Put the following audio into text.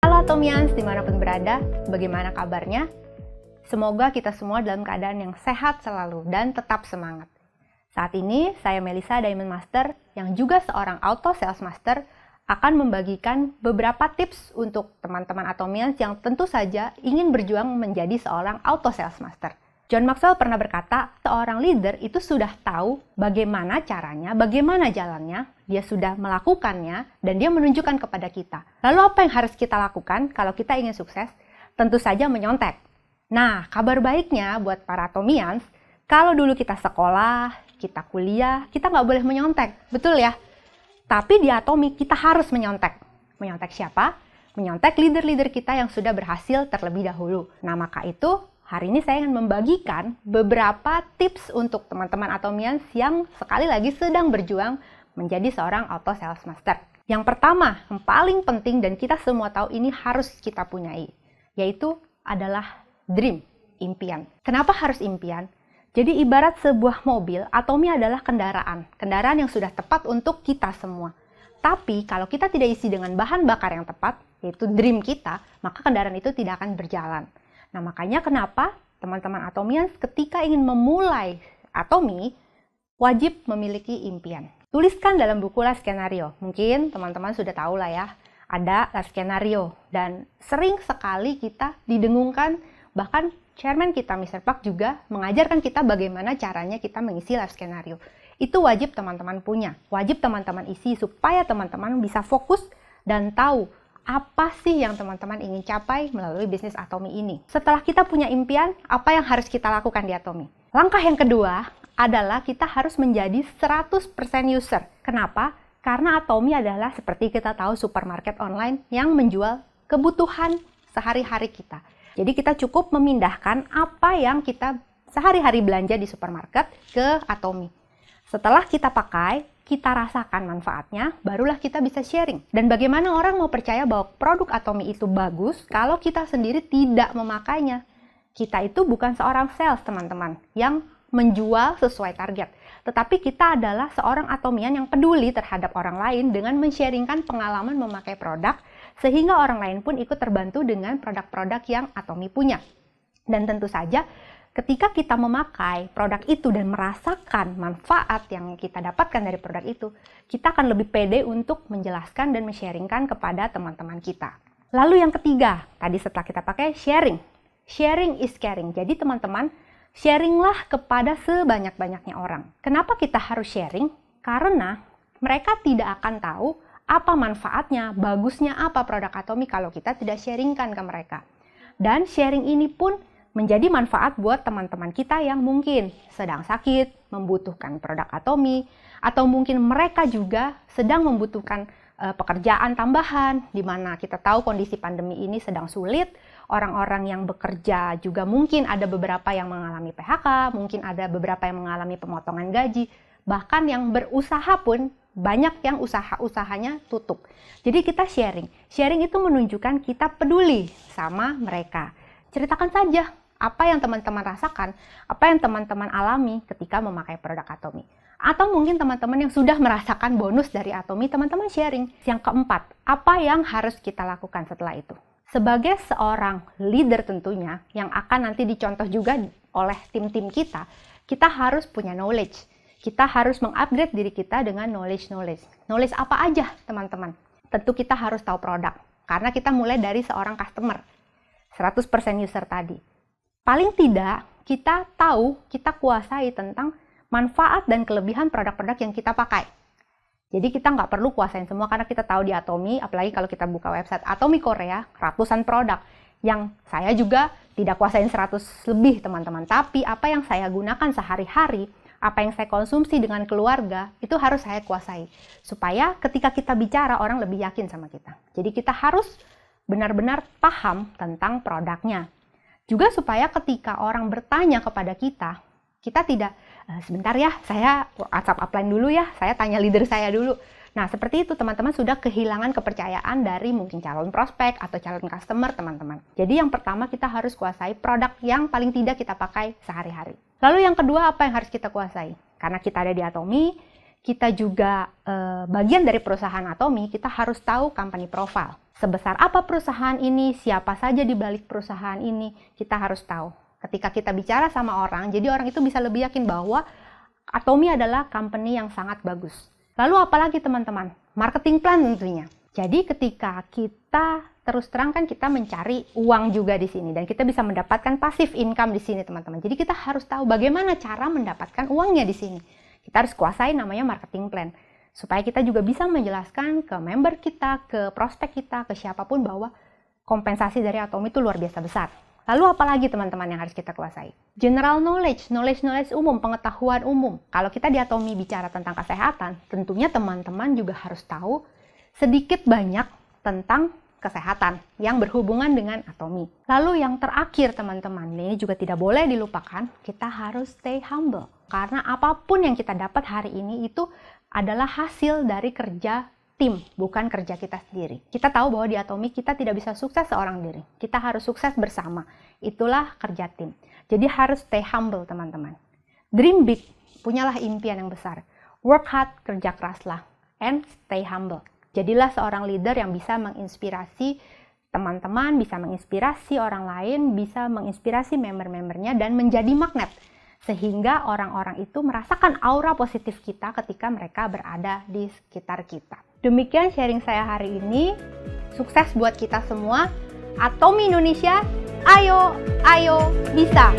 Halo Atomians, dimanapun berada, bagaimana kabarnya? Semoga kita semua dalam keadaan yang sehat selalu dan tetap semangat. Saat ini, saya Melisa Diamond Master, yang juga seorang Auto Sales Master, akan membagikan beberapa tips untuk teman-teman Atomians yang tentu saja ingin berjuang menjadi seorang Auto Sales Master. John Maxwell pernah berkata, seorang leader itu sudah tahu bagaimana caranya, bagaimana jalannya, dia sudah melakukannya, dan dia menunjukkan kepada kita. Lalu apa yang harus kita lakukan kalau kita ingin sukses? Tentu saja menyontek. Nah, kabar baiknya buat para Atomians, kalau dulu kita sekolah, kita kuliah, kita nggak boleh menyontek, betul ya? Tapi di Atomi kita harus menyontek. Menyontek siapa? Menyontek leader-leader kita yang sudah berhasil terlebih dahulu. Nah, maka itu, hari ini saya ingin membagikan beberapa tips untuk teman-teman Atomians yang sekali lagi sedang berjuang menjadi seorang Auto Sales Master. Yang pertama, yang paling penting dan kita semua tahu ini harus kita punyai, yaitu adalah dream, impian. Kenapa harus impian? Jadi ibarat sebuah mobil, Atomi adalah kendaraan yang sudah tepat untuk kita semua. Tapi kalau kita tidak isi dengan bahan bakar yang tepat, yaitu dream kita, maka kendaraan itu tidak akan berjalan. Nah, makanya kenapa teman-teman Atomians ketika ingin memulai Atomi, wajib memiliki impian. Tuliskan dalam buku Life Skenario. Mungkin teman-teman sudah tahu lah ya, ada Life Skenario. Dan sering sekali kita didengungkan, bahkan chairman kita, Mr. Park, juga mengajarkan kita bagaimana caranya kita mengisi Life Skenario. Itu wajib teman-teman punya. Wajib teman-teman isi supaya teman-teman bisa fokus dan tahu apa sih yang teman-teman ingin capai melalui bisnis Atomi ini. Setelah kita punya impian, apa yang harus kita lakukan di Atomi? Langkah yang kedua adalah kita harus menjadi 100% user. Kenapa? Karena Atomi adalah seperti kita tahu supermarket online yang menjual kebutuhan sehari-hari kita. Jadi kita cukup memindahkan apa yang kita sehari-hari belanja di supermarket ke Atomi. Setelah kita pakai, kita rasakan manfaatnya, barulah kita bisa sharing. Dan bagaimana orang mau percaya bahwa produk Atomi itu bagus kalau kita sendiri tidak memakainya? Kita itu bukan seorang sales, teman-teman, yang menjual sesuai target. Tetapi kita adalah seorang Atomian yang peduli terhadap orang lain dengan men-sharingkan pengalaman memakai produk, sehingga orang lain pun ikut terbantu dengan produk-produk yang Atomi punya. Dan tentu saja, ketika kita memakai produk itu dan merasakan manfaat yang kita dapatkan dari produk itu, kita akan lebih pede untuk menjelaskan dan men-sharingkan kepada teman-teman kita. Lalu yang ketiga, tadi setelah kita pakai sharing. Sharing is caring. Jadi teman-teman, sharinglah kepada sebanyak-banyaknya orang. Kenapa kita harus sharing? Karena mereka tidak akan tahu apa manfaatnya, bagusnya apa produk Atomi kalau kita tidak sharingkan ke mereka. Dan sharing ini pun menjadi manfaat buat teman-teman kita yang mungkin sedang sakit, membutuhkan produk Atomi, atau mungkin mereka juga sedang membutuhkan pekerjaan tambahan, di mana kita tahu kondisi pandemi ini sedang sulit, orang-orang yang bekerja juga mungkin ada beberapa yang mengalami PHK, mungkin ada beberapa yang mengalami pemotongan gaji, bahkan yang berusaha pun banyak yang usahanya tutup. Jadi kita sharing. Sharing itu menunjukkan kita peduli sama mereka. Ceritakan saja apa yang teman-teman rasakan, apa yang teman-teman alami ketika memakai produk Atomi. Atau mungkin teman-teman yang sudah merasakan bonus dari Atomi, teman-teman sharing. Yang keempat, apa yang harus kita lakukan setelah itu? Sebagai seorang leader tentunya, yang akan nanti dicontoh juga oleh tim-tim kita, kita harus punya knowledge. Kita harus mengupgrade diri kita dengan knowledge. Knowledge apa aja, teman-teman? Tentu kita harus tahu produk, karena kita mulai dari seorang customer, 100% user tadi. Paling tidak, kita tahu, kita kuasai tentang manfaat dan kelebihan produk-produk yang kita pakai. Jadi kita nggak perlu kuasain semua, karena kita tahu di Atomi, apalagi kalau kita buka website Atomi Korea, ratusan produk. Yang saya juga tidak kuasain 100 lebih, teman-teman. Tapi apa yang saya gunakan sehari-hari, apa yang saya konsumsi dengan keluarga, itu harus saya kuasai. Supaya ketika kita bicara, orang lebih yakin sama kita. Jadi kita harus benar-benar paham tentang produknya. Juga supaya ketika orang bertanya kepada kita, kita tidak, sebentar ya, saya WhatsApp upline dulu ya, saya tanya leader saya dulu. Nah, seperti itu teman-teman sudah kehilangan kepercayaan dari mungkin calon prospek atau calon customer teman-teman. Jadi yang pertama kita harus kuasai produk yang paling tidak kita pakai sehari-hari. Lalu yang kedua apa yang harus kita kuasai? Karena kita ada di Atomi, kita juga bagian dari perusahaan Atomi, kita harus tahu company profile. Sebesar apa perusahaan ini, siapa saja di balik perusahaan ini, kita harus tahu. Ketika kita bicara sama orang, jadi orang itu bisa lebih yakin bahwa Atomy adalah company yang sangat bagus. Lalu apalagi teman-teman? Marketing plan tentunya. Jadi ketika kita terus terang kan kita mencari uang juga di sini dan kita bisa mendapatkan passive income di sini teman-teman. Jadi kita harus tahu bagaimana cara mendapatkan uangnya di sini. Kita harus kuasai namanya marketing plan supaya kita juga bisa menjelaskan ke member kita, ke prospek kita, ke siapapun bahwa kompensasi dari Atomy itu luar biasa besar. Lalu apalagi teman-teman yang harus kita kuasai? General knowledge umum, pengetahuan umum. Kalau kita di Atomy bicara tentang kesehatan, tentunya teman-teman juga harus tahu sedikit banyak tentang kesehatan yang berhubungan dengan Atomy. Lalu yang terakhir teman-teman, ini juga tidak boleh dilupakan, kita harus stay humble. Karena apapun yang kita dapat hari ini itu adalah hasil dari kerja tim, bukan kerja kita sendiri. Kita tahu bahwa di Atomy kita tidak bisa sukses seorang diri. Kita harus sukses bersama. Itulah kerja tim. Jadi harus stay humble teman-teman. Dream big, punyalah impian yang besar. Work hard, kerja keraslah. And stay humble. Jadilah seorang leader yang bisa menginspirasi teman-teman, bisa menginspirasi orang lain, bisa menginspirasi member-membernya, dan menjadi magnet. Sehingga orang-orang itu merasakan aura positif kita ketika mereka berada di sekitar kita. Demikian sharing saya hari ini. Sukses buat kita semua. Atomy Indonesia, ayo bisa!